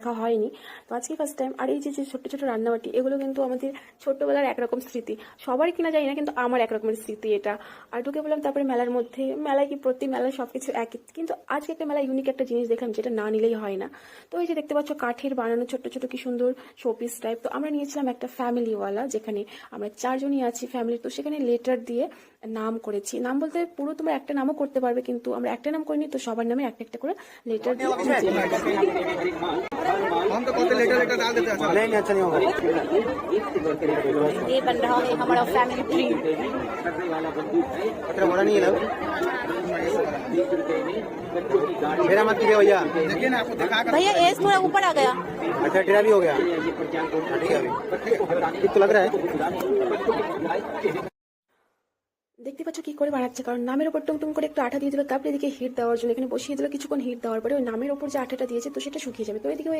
দেখা হয়নি। তো আজকে ফার্স্ট টাইম। আর এই যে যে ছোট্ট ছোট রান্নাবাটি, এগুলো কিন্তু আমাদের ছোট্টবেলার একরকম স্মৃতি। সবারই কিনা জানি না, কিন্তু আমার একরকমের স্মৃতি এটা। আর ঢুকে বললাম তারপরে মেলার মধ্যে। মেলায় কি প্রতি মেলায় সবকিছু একই, কিন্তু আজকে একটা মেলায় ইউনিক একটা জিনিস দেখলাম, যেটা না নিলেই হয় না। তো এই যে দেখতে পাচ্ছ কাঠের বানানো ছোট্ট ছোট কি সুন্দর শোপিস টাইপ। তো আমরা নিয়েছিলাম একটা ফ্যামিলিওয়ালা, যেখানে আমরা 4 জনই আছি ফ্যামিলি। তো সেখানে লেটার দিয়ে নাম করেছি। নাম বলতে পুরো তোমরা একটা নামও করতে পারবে, কিন্তু আমরা একটা নাম করিনি, তো সবার নামে একটা একটা করে লেটার দিয়ে हम तो कहते लेटर लेटर डाल देते हैं। नहीं अच्छा नहीं होगा। ये बन रहा है हमारा फैमिली ट्री। खतरा बड़ा नहीं है ना। मेरा मत कीजिए भैया। देखिए ना आपको दिखा कर। भैया एज थोड़ा ऊपर आ गया। अच्छा टेढ़ा भी हो गया। ठीक है अभी। ठीक तो लग रहा है। দেখতে পাচ্ছ কি করে বানাচ্ছে, কারণ নামের ওপর টুং টুং করে একটু আঠা দিয়ে দেবে, তারপরে এদিকে হিট দেওয়ার জন্য এখানে বসিয়ে দেবে। কিছুক্ষণ হিট দেওয়ার পরে ওই নামের ওপর যে আঠাটা দিয়েছে, তো সেটা শুকিয়ে যাবে। তো এদিকে হয়ে গেছে